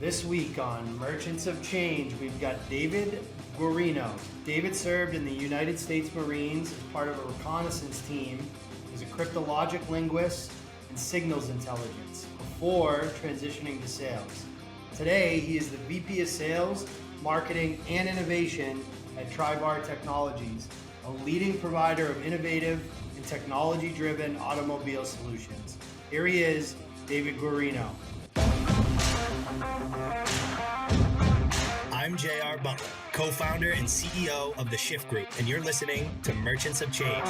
This week on Merchants of Change, we've got David Guarino. David served in the United States Marines as part of a reconnaissance team. He's a cryptologic linguist and signals intelligence before transitioning to sales. Today, he is the VP of Sales, Marketing, and Innovation at Tribar Technologies, a leading provider of innovative and technology-driven automobile solutions. Here he is, David Guarino. I'm J.R. Butler, co-founder and CEO of the Shift Group, and you're listening to Merchants of Change.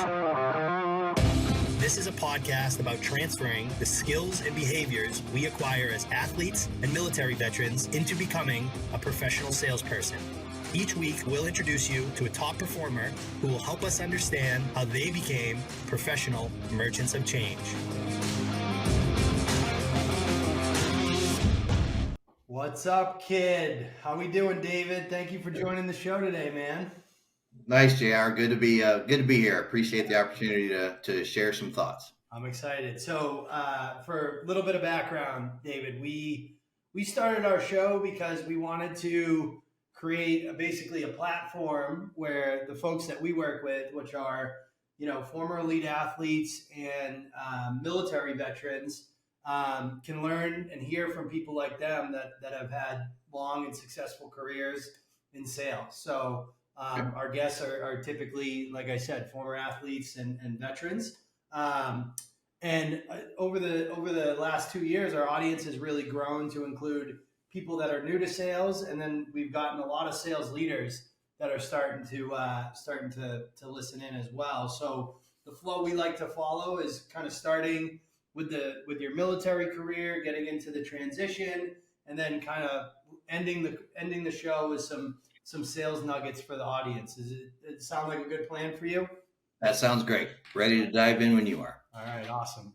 This is a podcast about transferring the skills and behaviors we acquire as athletes and military veterans into becoming a professional salesperson. Each week, we'll introduce you to a top performer who will help us understand how they became professional merchants of change. What's up, kid? How we doing, David? Thank you for joining the show today, man. Nice, JR. Good to be here. Appreciate the opportunity to share some thoughts. I'm excited. So, for a little bit of background, David, we started our show because we wanted to create basically a platform where the folks that we work with, which are former elite athletes and military veterans, can learn and hear from people like them that have had long and successful careers in sales. So our guests are typically, like I said, former athletes and veterans. And over the last 2 years, our audience has really grown to include people that are new to sales, and then we've gotten a lot of sales leaders that are starting to listen in as well. So the flow we like to follow is kind of starting with your military career, getting into the transition, and then kind of ending the show with some sales nuggets for the audience. It sound like a good plan for you? That sounds great. Ready to dive in when you are. All right, awesome.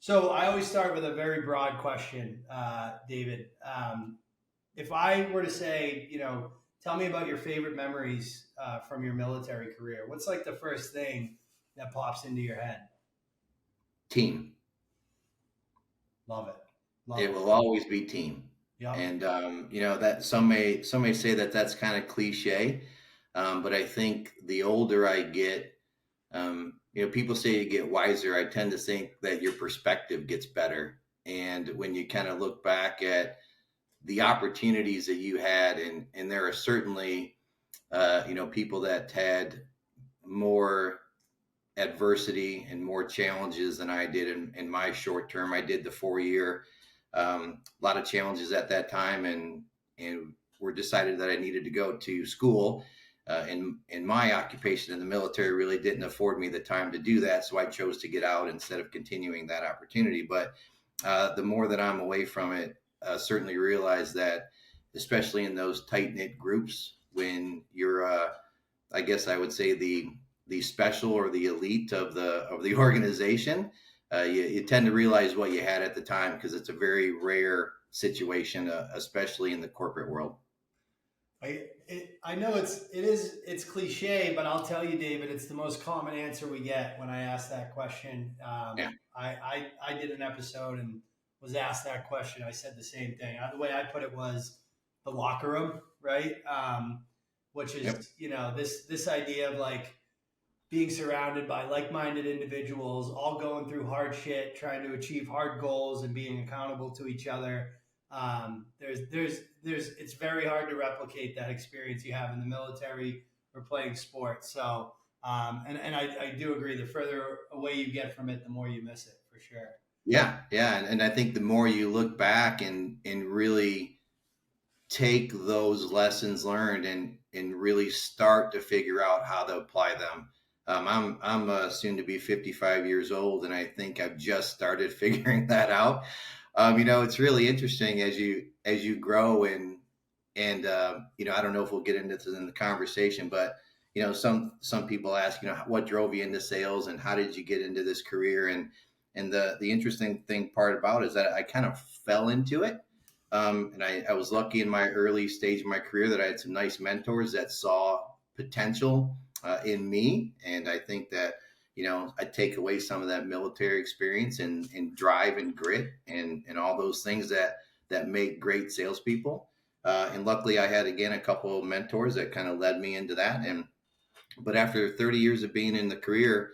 So I always start with a very broad question, David. If I were to say, tell me about your favorite memories from your military career, what's like the first thing that pops into your head? Team. Love it. It will always be team. Yep. And that some may say that that's kind of cliche, but I think the older I get, people say you get wiser. I tend to think that your perspective gets better, and when you kind of look back at the opportunities that you had, and there are certainly people that had more adversity and more challenges than I did in my short term. I did the 4-year, a lot of challenges at that time, and were decided that I needed to go to school. And my occupation in the military really didn't afford me the time to do that, so I chose to get out instead of continuing that opportunity. But the more that I'm away from it, certainly realize that, especially in those tight-knit groups, when you're, I guess I would say the special or the elite of the organization, you tend to realize what you had at the time, because it's a very rare situation, especially in the corporate world. I know it's cliche, but I'll tell you, David, it's the most common answer we get when I ask that question. Yeah. I did an episode and was asked that question. I said the same thing. The way I put it was the locker room, right? Which is, Yep. This idea of like being surrounded by like-minded individuals, all going through hard shit, trying to achieve hard goals and being accountable to each other. It's very hard to replicate that experience you have in the military or playing sports. So, and I do agree, the further away you get from it, the more you miss it, for sure. Yeah. And I think the more you look back and really take those lessons learned and really start to figure out how to apply them. I'm soon to be 55 years old, and I think I've just started figuring that out. It's really interesting as you grow and I don't know if we'll get into this in the conversation, but some people ask, what drove you into sales and how did you get into this career? And the interesting part about it is that I kind of fell into it. And I was lucky in my early stage of my career that I had some nice mentors that saw potential in me. And I think that, I take away some of that military experience and drive and grit and all those things that that make great salespeople. And luckily I had, again, a couple of mentors that kind of led me into that. But after 30 years of being in the career,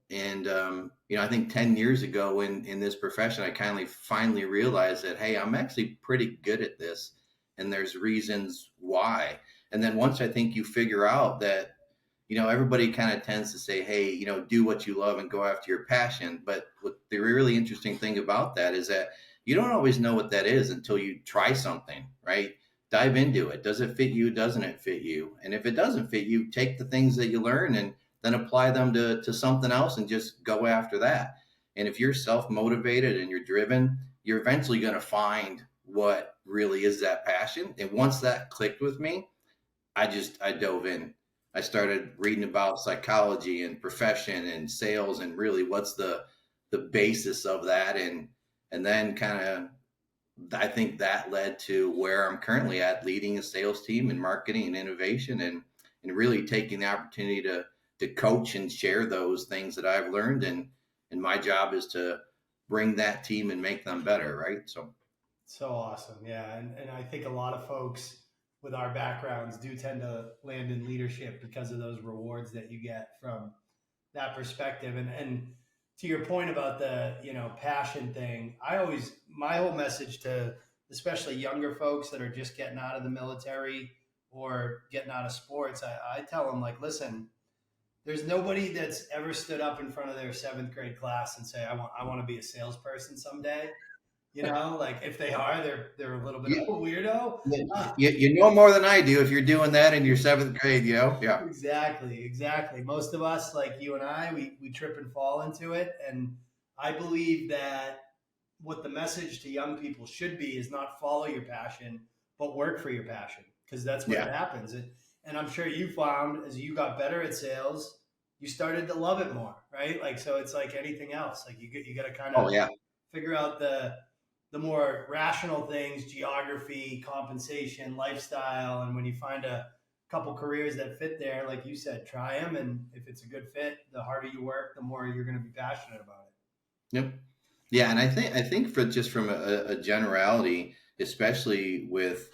and, I think 10 years ago in this profession, I finally realized that, hey, I'm actually pretty good at this, and there's reasons why. And then once I think you figure out that, everybody kind of tends to say, hey, do what you love and go after your passion. But what the really interesting thing about that is that you don't always know what that is until you try something, right? Dive into it. Does it fit you? Doesn't it fit you? And if it doesn't fit you, take the things that you learn and then apply them to something else and just go after that. And if you're self-motivated and you're driven, you're eventually going to find what really is that passion. And once that clicked with me, I dove in. I started reading about psychology and profession and sales and really what's the basis of that. And then kind of, I think that led to where I'm currently at, leading a sales team in marketing and innovation, and really taking the opportunity to coach and share those things that I've learned. And my job is to bring that team and make them better. Right. So awesome. Yeah. And I think a lot of folks with our backgrounds do tend to land in leadership because of those rewards that you get from that perspective. And to your point about the, passion thing, my whole message to especially younger folks that are just getting out of the military or getting out of sports, I tell them, like, listen, there's nobody that's ever stood up in front of their 7th grade class and say, I want to be a salesperson someday. Like if they are, they're a little bit of a weirdo. You know more than I do if you're doing that in your 7th grade, Yeah. Exactly. Most of us, like you and I, we trip and fall into it. And I believe that what the message to young people should be is not follow your passion, but work for your passion, because that's what happens. And I'm sure you found as you got better at sales, you started to love it more, right? Like, so it's like anything else. Like you got to kind of figure out the more rational things, geography, compensation, lifestyle. And when you find a couple careers that fit there, like you said, try them. And if it's a good fit, the harder you work, the more you're going to be passionate about it. Yep. Yeah. And I think from a generality, especially with,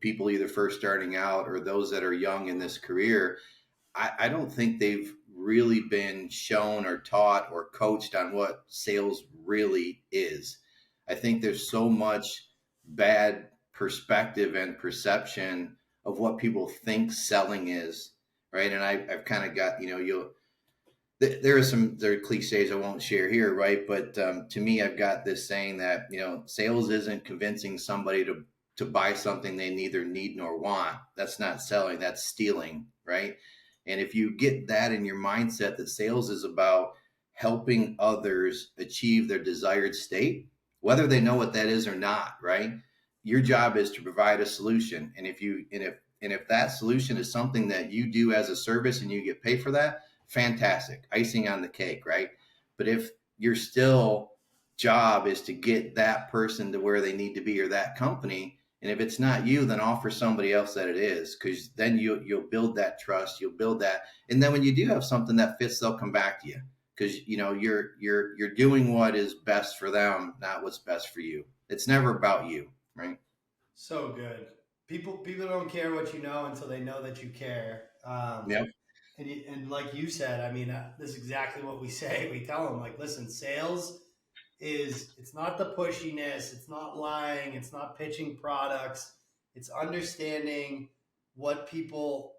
people either first starting out or those that are young in this career, I don't think they've really been shown or taught or coached on what sales really is. I think there's so much bad perspective and perception of what people think selling is, right? And I've kind of got, there are cliches I won't share here, right? But to me, I've got this saying that, sales isn't convincing somebody to buy something they neither need nor want. That's not selling, that's stealing, right? And if you get that in your mindset that sales is about helping others achieve their desired state, whether they know what that is or not, right? Your job is to provide a solution. And if that solution is something that you do as a service and you get paid for that, fantastic, icing on the cake, right? But if your still job is to get that person to where they need to be, or that company, and if it's not you, then offer somebody else that it is, because then you'll build that trust, you'll build that, and then when you do have something that fits, they'll come back to you. Because you're doing what is best for them, not what's best for you. It's never about you, right? So good. People don't care what you know until they know that you care. Yep. And like you said, I mean, this is exactly what we say. We tell them, like, listen, sales it's not the pushiness, it's not lying, it's not pitching products, it's understanding what people,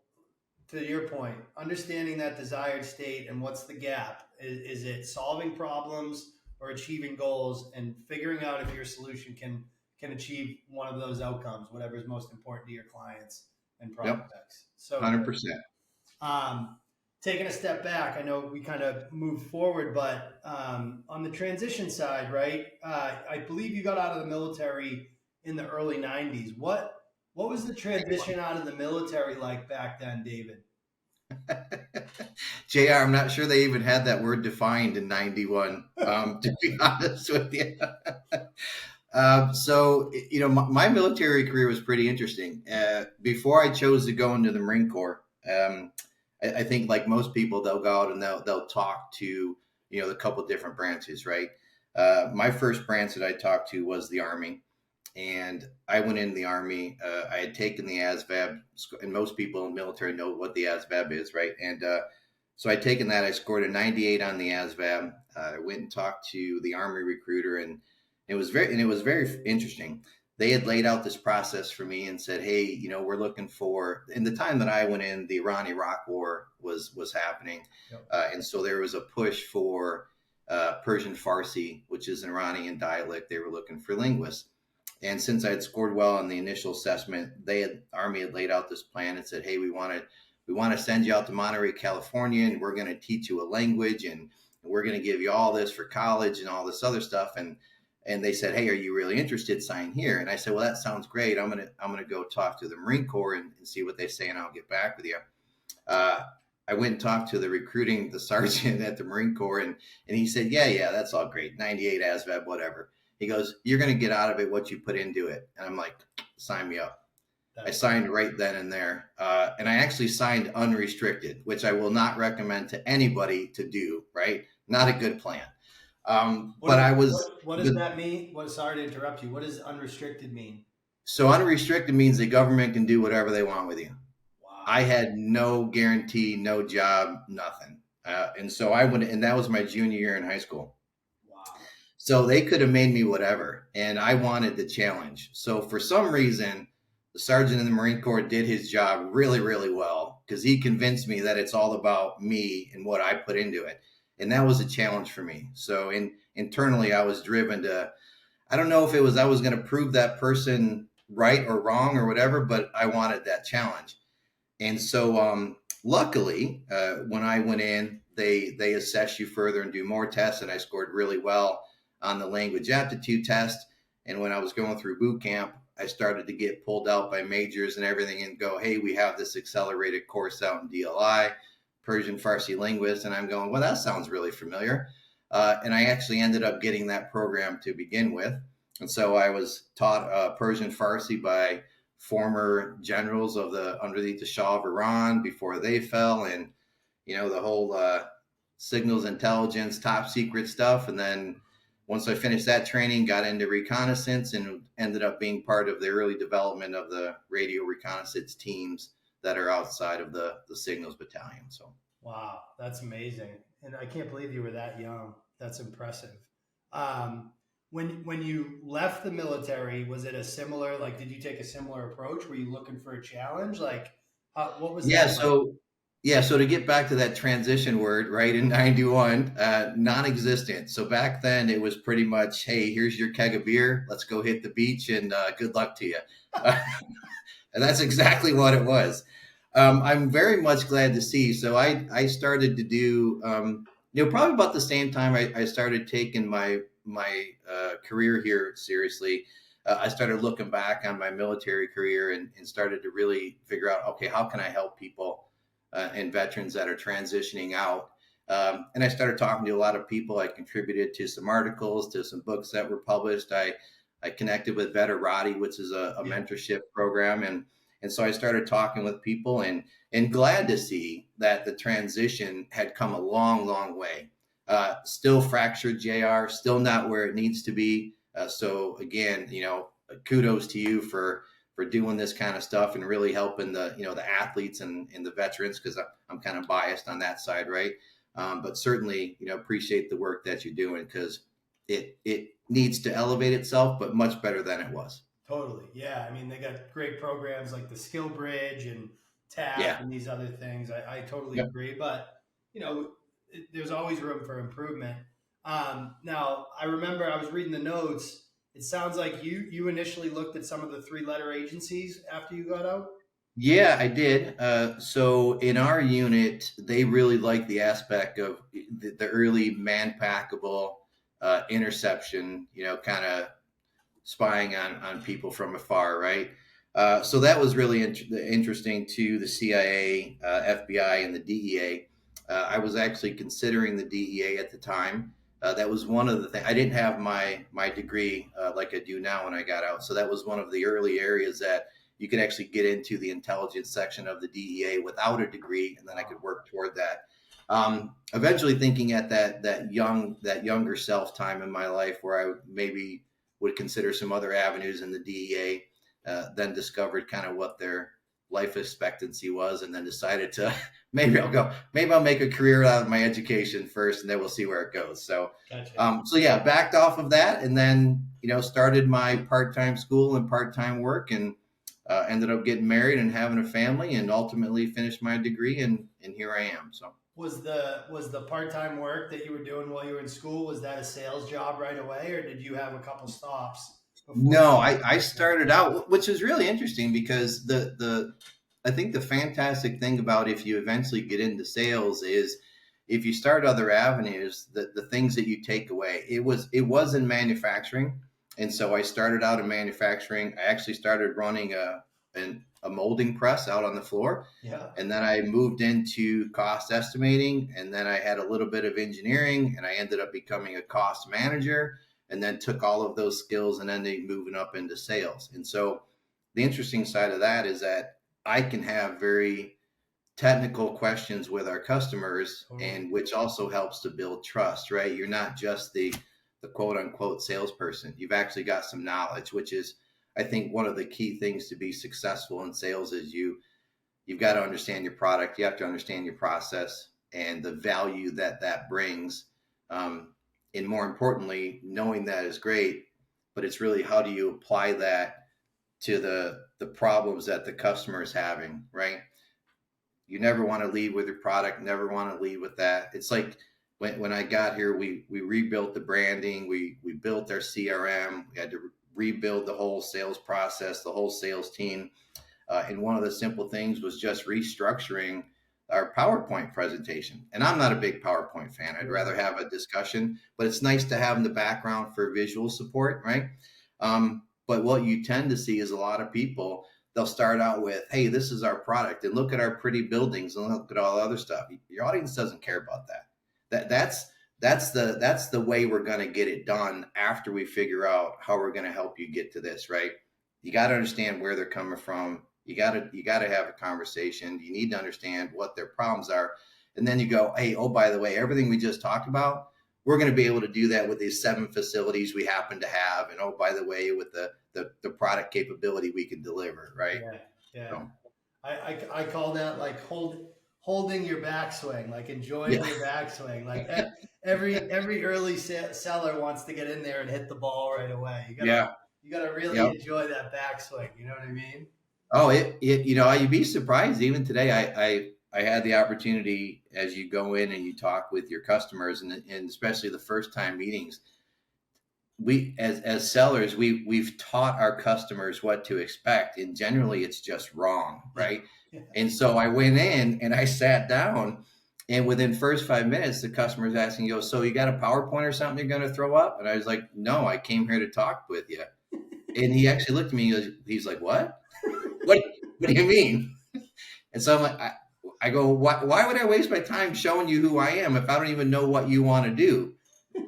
to your point, understanding that desired state and what's the gap. Is it solving problems or achieving goals, and figuring out if your solution can achieve one of those outcomes, whatever is most important to your clients and prospects. Yep. So 100%. Taking a step back, I know we kind of moved forward, but on the transition side, right? I believe you got out of the military in the early 90s. What was the transition out of the military like back then, David? JR, I'm not sure they even had that word defined in 91, to be honest with you. So, my military career was pretty interesting. Before I chose to go into the Marine Corps, I think like most people, they'll go out and they'll talk to, the couple different branches, right? My first branch that I talked to was the Army. and I went in the Army. I had taken the ASVAB, and most people in the military know what the ASVAB is, right? And so I'd taken that. I scored a 98 on the ASVAB. I went and talked to the Army recruiter, and it was very interesting. They had laid out this process for me and said, "Hey, we're looking for." In the time that I went in, the Iran-Iraq War was happening, Yep. and so there was a push for Persian Farsi, which is an Iranian dialect. They were looking for linguists. And since I had scored well on the initial assessment, Army had laid out this plan and said, "Hey, we want to send you out to Monterey, California, and we're going to teach you a language, and we're going to give you all this for college and all this other stuff." And they said, "Hey, are you really interested? Sign here." And I said, "Well, that sounds great. I'm gonna go talk to the Marine Corps and see what they say, and I'll get back with you." I went and talked to the sergeant at the Marine Corps, and he said, "Yeah, that's all great. 98 ASVAB, whatever." He goes, "You're going to get out of it what you put into it." And I'm like, "Sign me up." I signed right then and there. And I actually signed unrestricted, which I will not recommend to anybody to do, right? Not a good plan. What does that mean? Sorry to interrupt you. What does unrestricted mean? So unrestricted means the government can do whatever they want with you. Wow. I had no guarantee, no job, nothing. And so I went, and that was my junior year in high school. So they could have made me whatever, and I wanted the challenge. So for some reason, the sergeant in the Marine Corps did his job really, really well, because he convinced me that it's all about me and what I put into it. And that was a challenge for me. So internally, I was driven to, I don't know if it was I was going to prove that person right or wrong or whatever, but I wanted that challenge. And so luckily, when I went in, they assess you further and do more tests, and I scored really well on the language aptitude test. And when I was going through boot camp, I started to get pulled out by majors and everything and go, "Hey, we have this accelerated course out in DLI, Persian Farsi linguist." And I'm going, "Well, that sounds really familiar." And I actually ended up getting that program to begin with. And so I was taught Persian Farsi by former generals underneath the Shah of Iran before they fell, and the whole signals intelligence, top secret stuff. And then once I finished that training, got into reconnaissance and ended up being part of the early development of the radio reconnaissance teams that are outside of the signals battalion. So, wow, that's amazing. And I can't believe you were that young. That's impressive. When you left the military, was it a similar, like, did you take a similar approach? Were you looking for a challenge? Like, what was that? So to get back to that transition word, right, in 91, non-existent. So back then it was pretty much, "Hey, here's your keg of beer. Let's go hit the beach, and good luck to you." And that's exactly what it was. I'm very much glad to see. So I started to do, probably about the same time I started taking my career here seriously. I started looking back on my military career and started to really figure out, okay, how can I help people and veterans that are transitioning out? And I started talking to a lot of people. I contributed to some articles, to some books that were published. I connected with Veterati, which is a mentorship program. And so I started talking with people and glad to see that the transition had come a long, long way. Still fractured, JR, still not where it needs to be. So again, kudos to you for doing this kind of stuff and really helping the athletes and the veterans, because I'm kind of biased on that side, right? But certainly, appreciate the work that you're doing, because it needs to elevate itself, but much better than it was. Totally. Yeah. I mean, they got great programs like the Skill Bridge and TAP and these other things. I totally agree. But, there's always room for improvement. Now, I remember I was reading the notes. It sounds like you initially looked at some of the 3-letter agencies after you got out. Yeah, I did. So in our unit, they really like the aspect of the early man-packable interception, kind of spying on people from afar, right? So that was really interesting to the CIA, FBI, and the DEA. I was actually considering the DEA at the time. That was one of the things. I didn't have my degree like I do now when I got out. So that was one of the early areas that you could actually get into the intelligence section of the DEA without a degree, and then I could work toward that. Eventually thinking at that younger self time in my life where I maybe would consider some other avenues in the DEA, then discovered kind of what their life expectancy was, and then decided to maybe I'll make a career out of my education first, and then we'll see where it goes. So, Gotcha. so yeah, backed off of that, and then started my part-time school and part-time work, and ended up getting married and having a family, and ultimately finished my degree, and here I am. So. Was the part-time work that you were doing while you were in school, was that a sales job right away, or did you have a couple stops before? No, I started out, which is really interesting, because I think the fantastic thing about if you eventually get into sales is if you start other avenues, the things that you take away. It was in manufacturing, and so I started out in manufacturing. I actually started running a molding press out on the floor. Yeah. And then I moved into cost estimating, and then I had a little bit of engineering, and I ended up becoming a cost manager, and then took all of those skills and ended up moving up into sales. And so the interesting side of that is that I can have very technical questions with our customers, and which also helps to build trust, right? You're not just the quote unquote salesperson. You've actually got some knowledge, which is, I think, one of the key things to be successful in sales is you've got to understand your product. You have to understand your process and the value that brings. And more importantly, knowing that is great, but it's really how do you apply that to the problems that the customer is having, right? You never want to lead with your product, never want to lead with that. It's like when I got here, we rebuilt the branding, we built our CRM, we had to rebuild the whole sales process, the whole sales team. And one of the simple things was just restructuring our PowerPoint presentation. And I'm not a big PowerPoint fan. I'd rather have a discussion, but it's nice to have in the background for visual support, right? But what you tend to see is a lot of people, they'll start out with, hey, this is our product, and look at our pretty buildings, and look at all the other stuff. Your audience doesn't care about that. That's the way we're going to get it done after we figure out how we're going to help you get to this, right? You got to understand where they're coming from. You got to have a conversation. You need to understand what their problems are. And then you go, hey, oh, by the way, everything we just talked about, we're going to be able to do that with these 7 facilities we happen to have. And oh, by the way, with the product capability we can deliver, right? Yeah. So, I call that like holding your backswing, like enjoying your backswing. Like every early seller wants to get in there and hit the ball right away. You gotta really enjoy that backswing. You know what I mean? Oh, you'd be surprised. Even today, I had the opportunity, as you go in and you talk with your customers, and especially the first time meetings, we as sellers, we've taught our customers what to expect, and generally it's just wrong, right? And so I went in and I sat down, and within first 5 minutes, the customer's asking, so you got a PowerPoint or something you're going to throw up? And I was like, no, I came here to talk with you. And he actually looked at me, he's like, what? What do you mean? And so I'm like, I go, why would I waste my time showing you who I am if I don't even know what you want to do?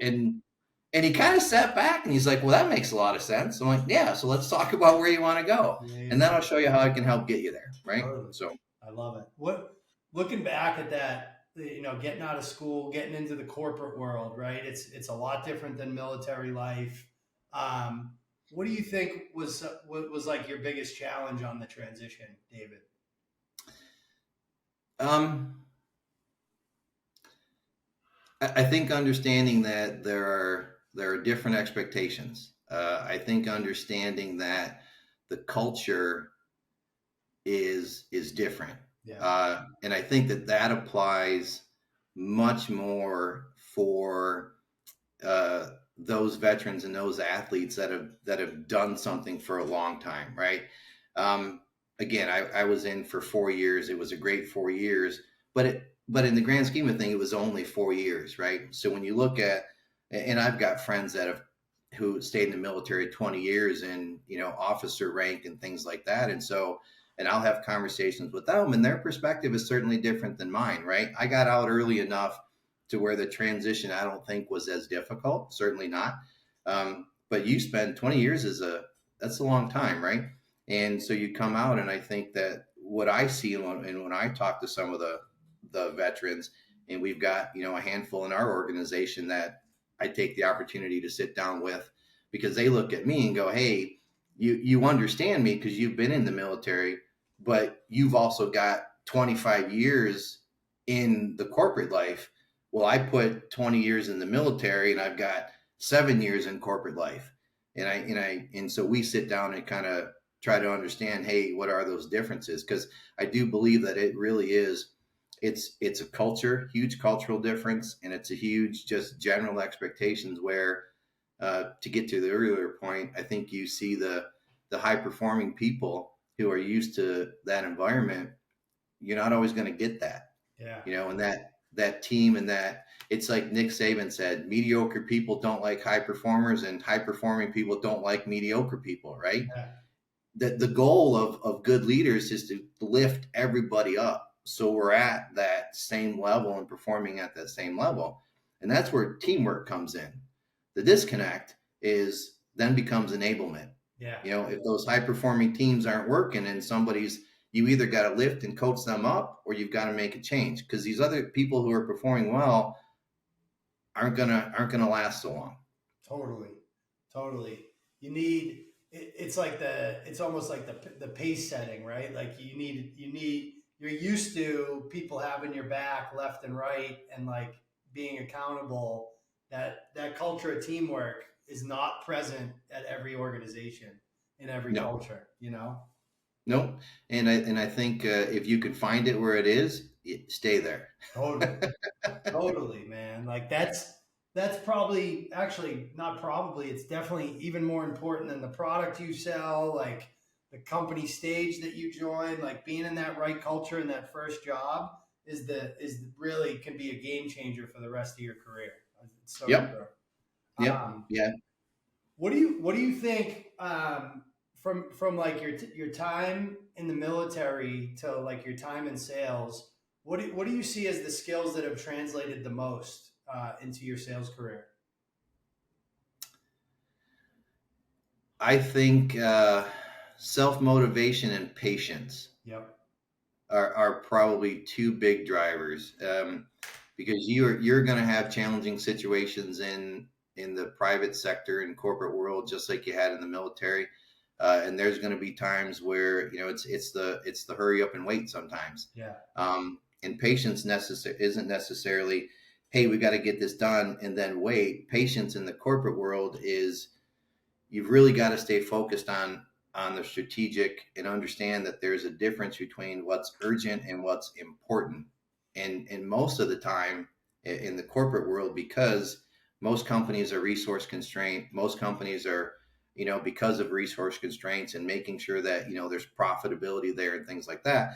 And he kind of sat back and he's like, well, that makes a lot of sense. I'm like, yeah, so let's talk about where you want to go. And then I'll show you how I can help get you there, right? Totally. So I love it. Looking back at that, getting out of school, getting into the corporate world, right? It's a lot different than military life. What do you think was like your biggest challenge on the transition, David? I think understanding that there are different expectations. I think understanding that the culture is different. Yeah. And I think that applies much more for those veterans and those athletes that have done something for a long time, right? Again, I was in for 4 years. It was a great 4 years, but in the grand scheme of things, it was only 4 years, right? So when you look at, and I've got friends who stayed in the military 20 years in, officer rank and things like that. And I'll have conversations with them, and their perspective is certainly different than mine, right? I got out early enough to where the transition, I don't think, was as difficult. Certainly not. But you spend 20 years that's a long time, right? And so you come out, and I think that what I see, and when I talk to some of the veterans, and we've got, a handful in our organization that I take the opportunity to sit down with because they look at me and go, hey, you understand me because you've been in the military, but you've also got 25 years in the corporate life. Well, I put 20 years in the military and I've got 7 years in corporate life. And so we sit down and kind of try to understand, hey, what are those differences? Because I do believe that it really is, it's a culture, huge cultural difference, and it's a huge just general expectations where to get to the earlier point, I think you see the high performing people who are used to that environment. You're not always going to get that, Yeah. and that team, and that it's like Nick Saban said, mediocre people don't like high performers, and high performing people don't like mediocre people, right? Yeah. That the goal of good leaders is to lift everybody up, so we're at that same level and performing at that same level. And that's where teamwork comes in. The disconnect is then becomes enablement. Yeah. If those high performing teams aren't working, and you either got to lift and coach them up, or you've got to make a change, because these other people who are performing well aren't gonna last so long. Totally. You need, it's almost like the pace setting, right? Like you're used to people having your back left and right, and like being accountable. That culture of teamwork is not present at every organization, in every No, culture, no. And I think if you can find it where it is, stay there. Totally. Totally, man. Like that's probably, actually not probably, it's definitely even more important than the product you sell, like the company stage that you join, like being in that right culture in that first job is really can be a game changer for the rest of your career. It's so Yep. true. Yep. Yeah. What do you think, from like your time in the military to like your time in sales? What do you see as the skills that have translated the most into your sales career? I think self-motivation and patience Yep. are probably two big drivers, because you're going to have challenging situations in the private sector and corporate world, just like you had in the military. And there's going to be times where it's the hurry up and wait sometimes. Yeah. And patience isn't necessarily, hey, we got to get this done and then wait. Patience in the corporate world is, you've really got to stay focused on the strategic and understand that there's a difference between what's urgent and what's important. And most of the time in the corporate world, because most companies are resource constrained, most companies are, because of resource constraints and making sure that, there's profitability there and things like that.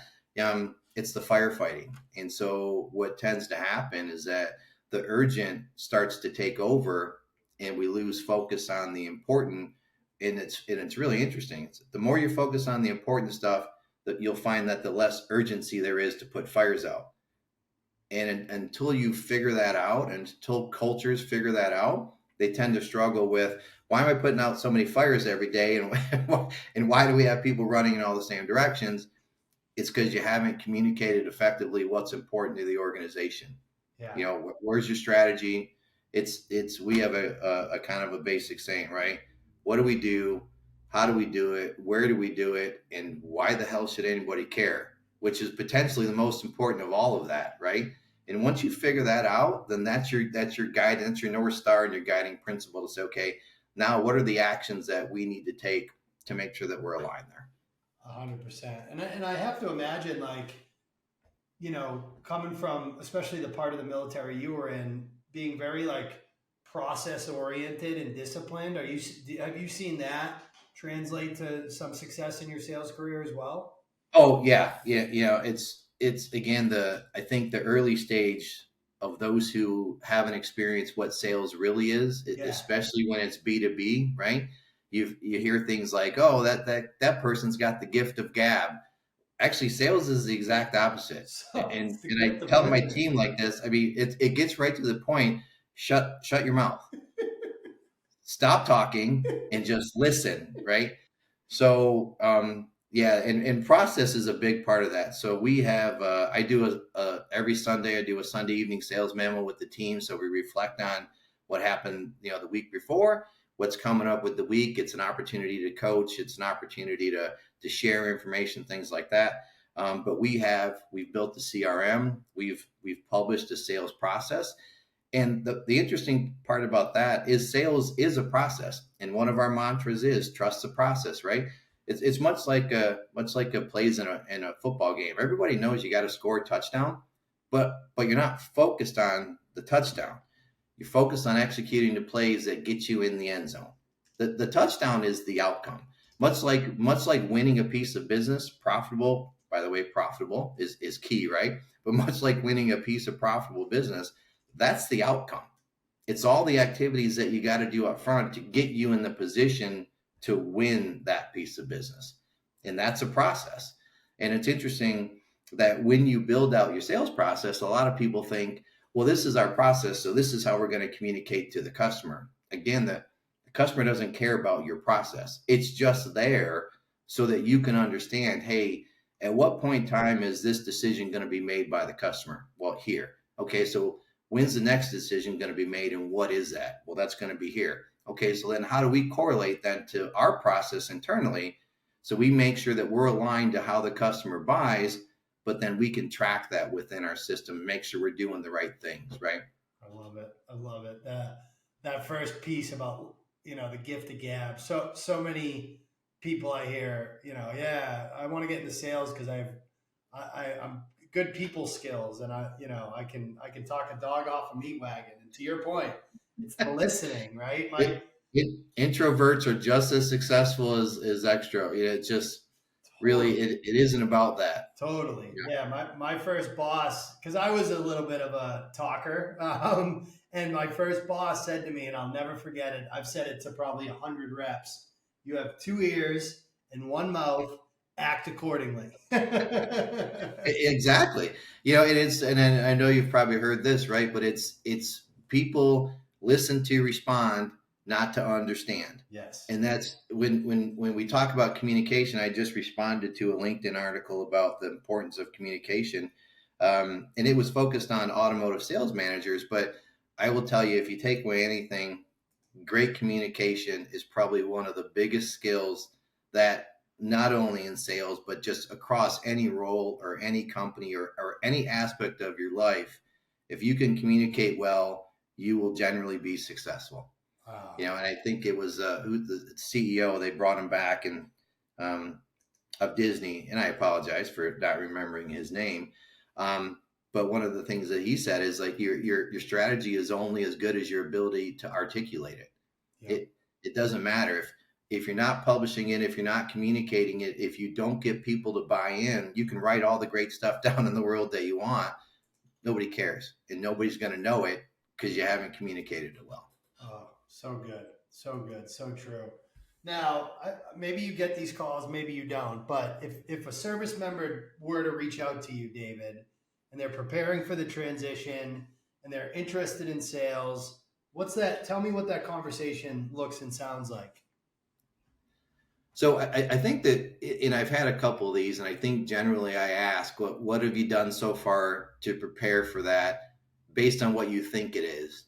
It's the firefighting. And so what tends to happen is that the urgent starts to take over, and we lose focus on the important. And it's really interesting. The more you focus on the important stuff, that you'll find that the less urgency there is to put fires out. And until you figure that out, and until cultures figure that out, they tend to struggle with, why am I putting out so many fires every day? And why do we have people running in all the same directions? It's because you haven't communicated effectively what's important to the organization. Yeah. Where's your strategy? We have a kind of a basic saying, right? What do we do? How do we do it? Where do we do it? And why the hell should anybody care? Which is potentially the most important of all of that, right? And once you figure that out, then that's your guide, that's your North Star and your guiding principle to say, okay, now what are the actions that we need to take to make sure that we're aligned there? 100%. And I have to imagine, like, coming from especially the part of the military you were in, being very like process oriented and disciplined. Have you seen that translate to some success in your sales career as well? Oh yeah. It's again, I think the early stage of those who haven't experienced what sales really is, Yeah. especially when it's B2B, right? You hear things like, oh, that person's got the gift of gab. Actually, sales is the exact opposite. So And it's the I gift of tell my listening. team like this. I mean, it gets right to the point. Shut your mouth. Stop talking and just listen, right? So yeah, and process is a big part of that. So we have I do every Sunday I do a Sunday evening sales memo with the team, so we reflect on what happened the week before, what's coming up with the week. It's an opportunity to coach. It's an opportunity to share information, things like that. But we've built the CRM. We've published a sales process. And the interesting part about that is sales is a process. And one of our mantras is trust the process, right? It's much like a plays in a football game. Everybody knows you got to score a touchdown, but you're not focused on the touchdown. You're focused on executing the plays that get you in the end zone. The touchdown is the outcome. Much like winning a piece of business, profitable, by the way, profitable is key, right? But much like winning a piece of profitable business, that's the outcome. It's all the activities that you got to do up front to get you in the position to win that piece of business. And that's a process. And it's interesting that when you build out your sales process, a lot of people think, well, this is our process, so this is how we're going to communicate to the customer. Again, the customer doesn't care about your process. It's just there so that you can understand, hey, at what point in time is this decision going to be made by the customer? Well, here. Okay, so when's the next decision going to be made, and what is that? Well, that's going to be here. Okay, so then how do we correlate that to our process internally so we make sure that we're aligned to how the customer buys, but then we can track that within our system, make sure we're doing the right things, right? I love it. I love it. That first piece about, the gift of gab. So many people I hear, yeah, I want to get into sales because I'm good people skills, and I can talk a dog off a meat wagon. And to your point, it's the listening, right? Introverts are just as successful as extro. It's just really it isn't about that. Totally. Yeah. My first boss, because I was a little bit of a talker, and my first boss said to me, and I'll never forget it. I've said it to probably 100 reps. You have 2 ears and 1 mouth. Act accordingly. Exactly. And I know you've probably heard this, right? But it's people listen to respond, not to understand. Yes. And that's when we talk about communication. I just responded to a LinkedIn article about the importance of communication. And it was focused on automotive sales managers. But I will tell you, if you take away anything, great communication is probably one of the biggest skills that not only in sales, but just across any role or any company or any aspect of your life. If you can communicate well, you will generally be successful. Wow. And I think it was the CEO, they brought him back and of Disney, and I apologize for not remembering his name. But one of the things that he said is like your strategy is only as good as your ability to articulate it. Yep. It doesn't matter if you're not publishing it, if you're not communicating it, if you don't get people to buy in, you can write all the great stuff down in the world that you want. Nobody cares, and nobody's going to know it because you haven't communicated it well. Oh, so good. So good. So true. Now, maybe you get these calls, maybe you don't, but if a service member were to reach out to you, David, and they're preparing for the transition and they're interested in sales, tell me what that conversation looks and sounds like. So I think that, and I've had a couple of these, and I think generally I ask, what have you done so far to prepare for that based on what you think it is?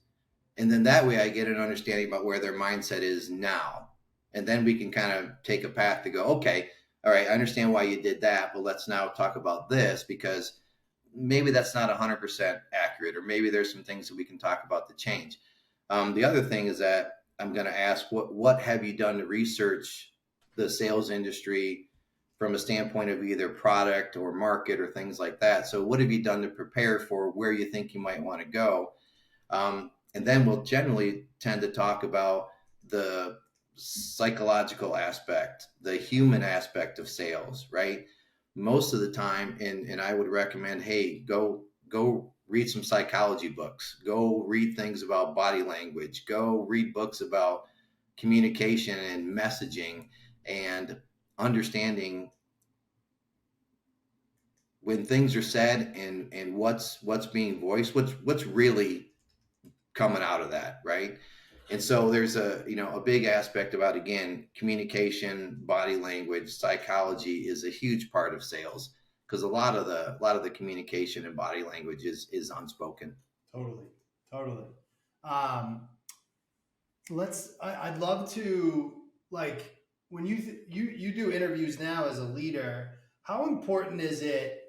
And then that way I get an understanding about where their mindset is now. And then we can kind of take a path to go, okay, all right, I understand why you did that, but let's now talk about this, because maybe that's not 100% accurate, or maybe there's some things that we can talk about to change. The other thing is that I'm going to ask, what have you done to research the sales industry from a standpoint of either product or market or things like that? So what have you done to prepare for where you think you might want to go? And then we'll generally tend to talk about the psychological aspect, the human aspect of sales, right? Most of the time, and I would recommend, hey, go read some psychology books, go read things about body language, go read books about communication and messaging, and understanding when things are said and what's being voiced, what's really coming out of that, right? And so there's a big aspect about, again, communication, body language, psychology is a huge part of sales, because a lot of the communication and body language is unspoken. Totally. I'd love to, like, when you do interviews now as a leader, how important is it,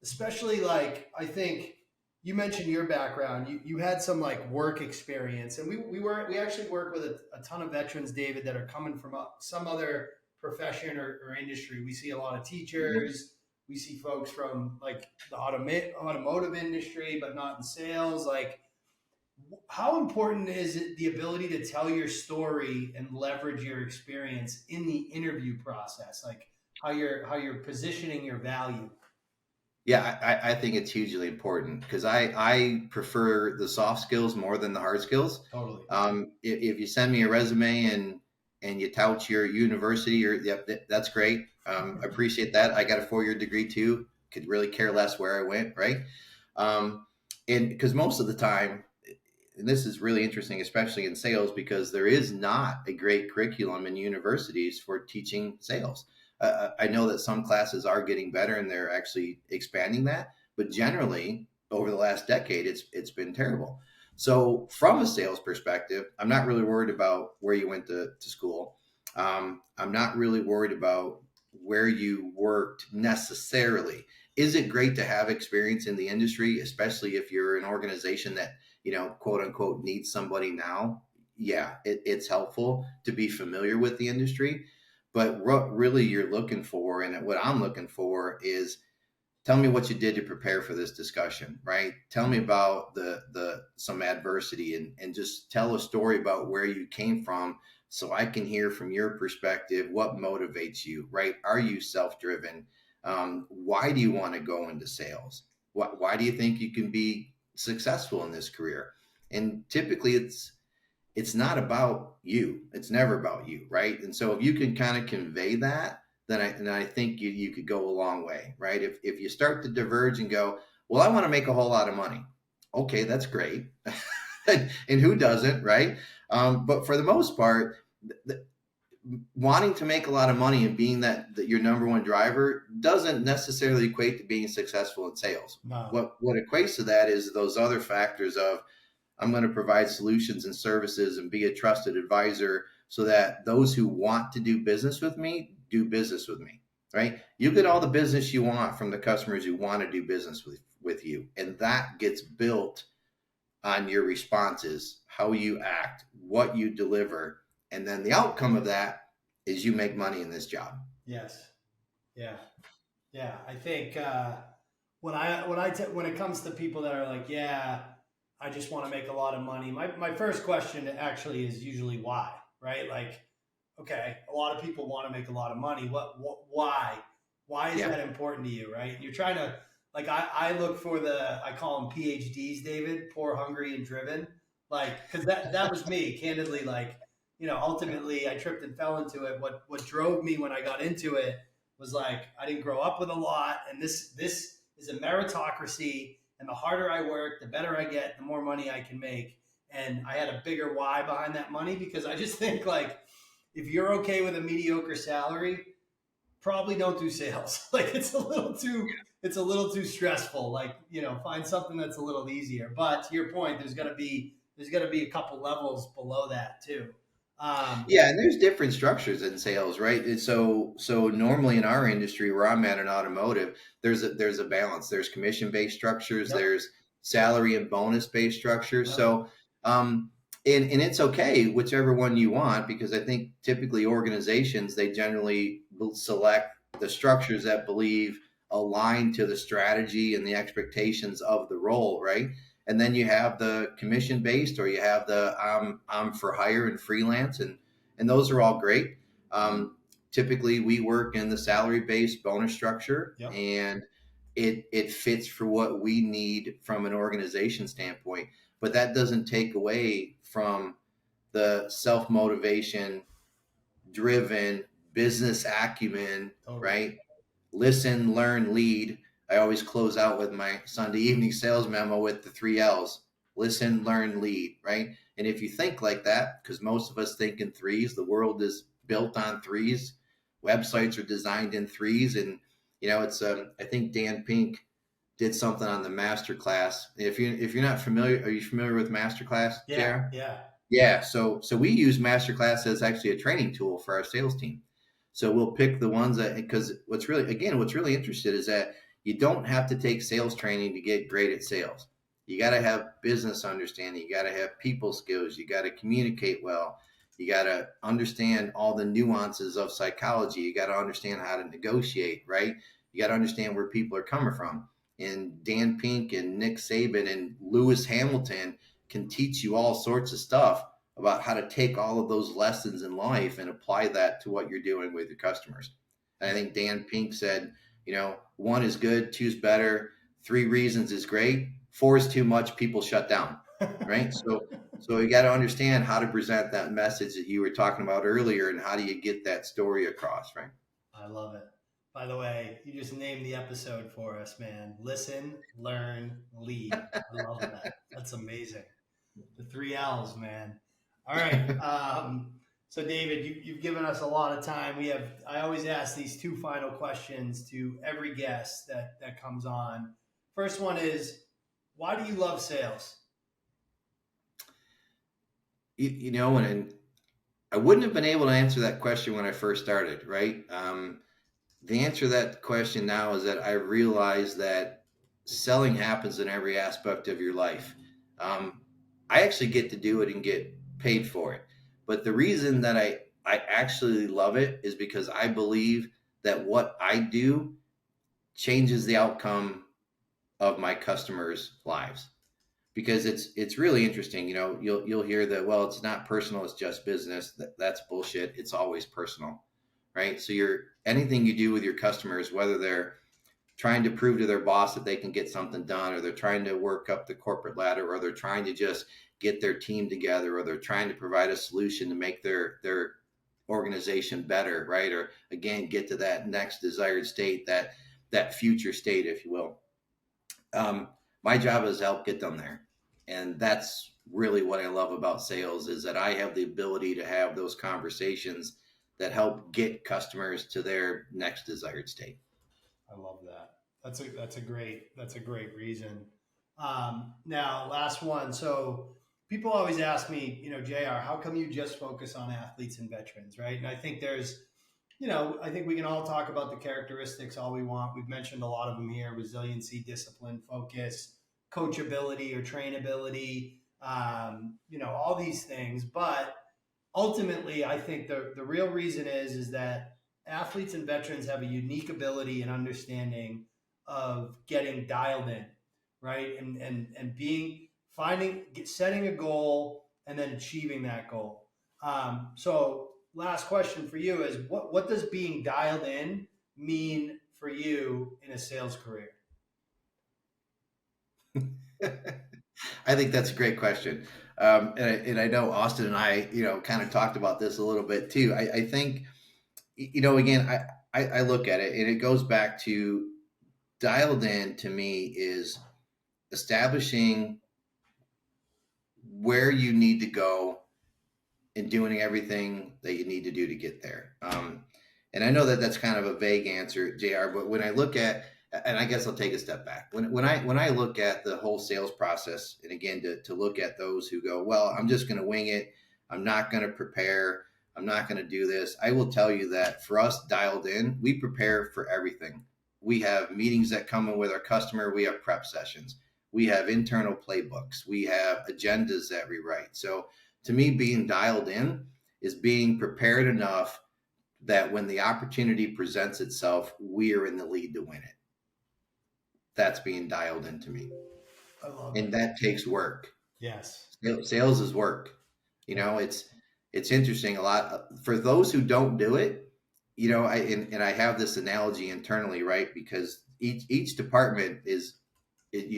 especially, like, I think you mentioned your background, you had some like work experience, and we actually work with a ton of veterans, David, that are coming from some other profession or industry. We see a lot of teachers, we see folks from like the automotive industry, but not in sales. Like, how important is it the ability to tell your story and leverage your experience in the interview process, like how you're positioning your value? Yeah, I think it's hugely important because I prefer the soft skills more than the hard skills. Totally. If you send me a resume and you tout your university, or yep, that's great. I appreciate that. I got a 4-year degree too. Could really care less where I went, right? And because most of the time, and this is really interesting, especially in sales, because there is not a great curriculum in universities for teaching sales. I know that some classes are getting better and they're actually expanding that, but generally over the last decade, it's been terrible. So from a sales perspective, I'm not really worried about where you went to school. I'm not really worried about where you worked necessarily. Is it great to have experience in the industry, especially if you're an organization that, quote unquote, needs somebody now? Yeah, it's helpful to be familiar with the industry. But what really you're looking for, and what I'm looking for, is tell me what you did to prepare for this discussion, right? Tell me about the some adversity, and just tell a story about where you came from, so I can hear from your perspective what motivates you, right? Are you self-driven? Why do you want to go into sales? Why do you think you can be successful in this career? And typically it's not about you. It's never about you, right? And so if you can kind of convey that, then I think you could go a long way, right? If you start to diverge and go, well, I want to make a whole lot of money. Okay, that's great. And who doesn't, right? But for the most part, wanting to make a lot of money and being that your number one driver doesn't necessarily equate to being successful in sales. No. What equates to that is those other factors of, I'm going to provide solutions and services and be a trusted advisor so that those who want to do business with me do business with me, right? You get all the business you want from the customers who want to do business with you. And that gets built on your responses, how you act, what you deliver. And then the outcome of that is you make money in this job. Yes. Yeah. Yeah. I think when it comes to people that are like, yeah, I just want to make a lot of money. My first question actually is usually why, right? Like, okay, a lot of people want to make a lot of money. Why? Why is that important to you, right? You're trying to, like, I look for I call them PhDs, David, poor, hungry, and driven. Like, cause that was me, candidly. Like, ultimately I tripped and fell into it. What drove me when I got into it was like, I didn't grow up with a lot. And this is a meritocracy. And the harder I work, the better I get, the more money I can make. And I had a bigger why behind that money, because I just think, like, if you're okay with a mediocre salary, probably don't do sales. Like, it's a little too stressful. Like, find something that's a little easier. But to your point, there's gonna be a couple levels below that too. Yeah, and there's different structures in sales, right? And so normally in our industry, where I'm at in automotive, there's a balance. There's commission based structures, Yep. there's salary and bonus based structures. Yep. So and it's okay whichever one you want, because I think typically organizations, they generally will select the structures that believe align to the strategy and the expectations of the role, right? And then you have the commission based, or you have the I'm for hire and freelance, and those are all great. Typically, we work in the salary based bonus structure, Yep. and it fits for what we need from an organization standpoint. But that doesn't take away from the self motivation, driven business acumen, Totally. right? Listen, learn, lead. I always close out with my Sunday evening sales memo with the 3 L's: listen, learn, lead, right? And if you think like that, because most of us think in threes, the world is built on threes. Websites are designed in threes. And, it's, I think Dan Pink did something on the masterclass. If you're not familiar, are you familiar with masterclass, Yeah. JR? Yeah. Yeah, so we use Masterclass as actually a training tool for our sales team. So we'll pick the ones that, because what's really interested is that you don't have to take sales training to get great at sales. You got to have business understanding. You got to have people skills. You got to communicate well. You got to understand all the nuances of psychology. You got to understand how to negotiate, right? You got to understand where people are coming from. And Dan Pink and Nick Saban and Lewis Hamilton can teach you all sorts of stuff about how to take all of those lessons in life and apply that to what you're doing with your customers. And I think Dan Pink said, 1 is good, 2 is better, 3 reasons is great, 4 is too much, people shut down, right? So you got to understand how to present that message that you were talking about earlier, and how do you get that story across, right? I love it. By the way, you just named the episode for us, man. Listen, learn, lead. I love that. That's amazing. The 3 L's, man. All right. So David, you've given us a lot of time. I always ask these 2 final questions to every guest that comes on. First one is, why do you love sales? And I wouldn't have been able to answer that question when I first started, right? The answer to that question now is that I realize that selling happens in every aspect of your life. I actually get to do it and get paid for it. But the reason that I actually love it is because I believe that what I do changes the outcome of my customers' lives. Because it's really interesting, you'll hear that, well, it's not personal, it's just business. That's bullshit. It's always personal, right? So anything you do with your customers, whether they're trying to prove to their boss that they can get something done, or they're trying to work up the corporate ladder, or they're trying to just get their team together, or they're trying to provide a solution to make their organization better, right? Or again, get to that next desired state, that future state, if you will. My job is to help get them there. And that's really what I love about sales, is that I have the ability to have those conversations that help get customers to their next desired state. I love that. That's a great reason. Now, last one. So people always ask me, JR, how come you just focus on athletes and veterans, right? And I think I think we can all talk about the characteristics all we want. We've mentioned a lot of them here: resiliency, discipline, focus, coachability or trainability, all these things. But ultimately, I think the real reason is that athletes and veterans have a unique ability and understanding of getting dialed in, right? And setting a goal and then achieving that goal. So last question for you is, what does being dialed in mean for you in a sales career? I think that's a great question. And I know Austin and I, kind of talked about this a little bit too. I think, again, I look at it and it goes back to, dialed in to me is establishing where you need to go and doing everything that you need to do to get there. And I know that that's kind of a vague answer, JR, but when I look at, and I guess I'll take a step back. When I look at the whole sales process, and again, to look at those who go, well, I'm just going to wing it. I'm not going to prepare. I'm not going to do this. I will tell you that for us, dialed in, we prepare for everything. We have meetings that come in with our customer. We have prep sessions. We have internal playbooks. We have agendas that we write. So to me, being dialed in is being prepared enough that when the opportunity presents itself, we are in the lead to win it. That's being dialed into me. I love and it. that takes work. Yes. Sales is work. It's interesting a lot for those who don't do it. I have this analogy internally, right? Because each department is,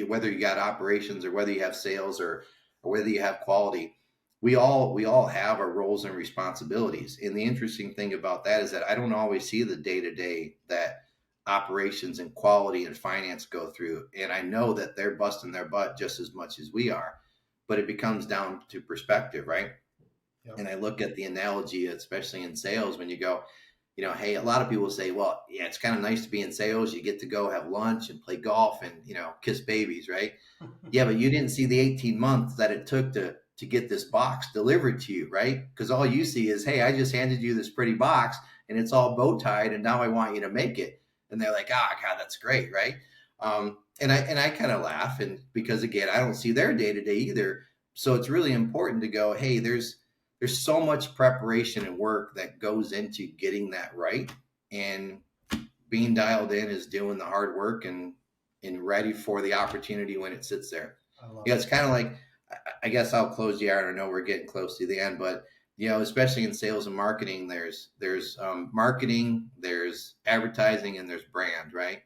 whether you got operations or whether you have sales or whether you have quality, we all have our roles and responsibilities. And the interesting thing about that is that I don't always see the day-to-day that operations and quality and finance go through. And I know that they're busting their butt just as much as we are, but it becomes down to perspective, right? Yep. And I look at the analogy, especially in sales, when you go, hey, a lot of people say, well, yeah, it's kind of nice to be in sales. You get to go have lunch and play golf and, kiss babies, right? Yeah, but you didn't see the 18 months that it took to to get this box delivered to you, right? Because all you see is, hey, I just handed you this pretty box and it's all bow tied, and now I want you to make it. And they're like, oh God, that's great, right? And I kind of laugh, and because again, I don't see their day to day either. So it's really important to go, hey, there's so much preparation and work that goes into getting that right, and being dialed in is doing the hard work and ready for the opportunity when it sits there. It's kind of like, I guess I'll close the out. I know we're getting close to the end, but especially in sales and marketing, there's marketing, there's advertising, and there's brand, right?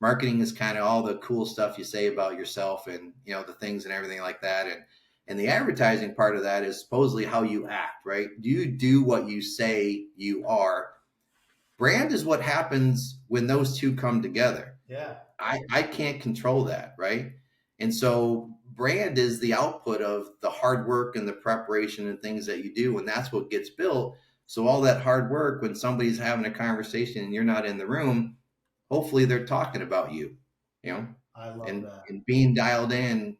Marketing is kind of all the cool stuff you say about yourself and, the things and everything like that. And the advertising part of that is supposedly how you act, right? Do you do what you say you are? Brand is what happens when those two come together. Yeah. I can't control that, right? And so brand is the output of the hard work and the preparation and things that you do, and that's what gets built. So all that hard work, when somebody's having a conversation and you're not in the room, hopefully they're talking about you, I love that. And being dialed in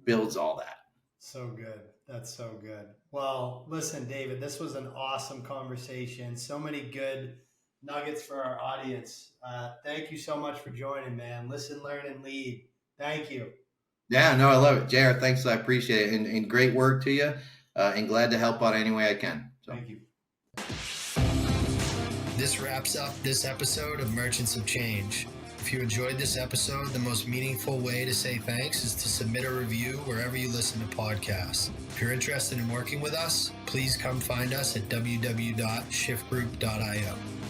builds all that. So good. That's so good. Well, listen, David, this was an awesome conversation. So many good nuggets for our audience. Thank you so much for joining, man. Listen, learn, and lead. Thank you. Yeah, no, I love it. JR, thanks. I appreciate it. And great work to you. And glad to help out any way I can. So. Thank you. This wraps up this episode of Merchants of Change. If you enjoyed this episode, the most meaningful way to say thanks is to submit a review wherever you listen to podcasts. If you're interested in working with us, please come find us at www.shiftgroup.io.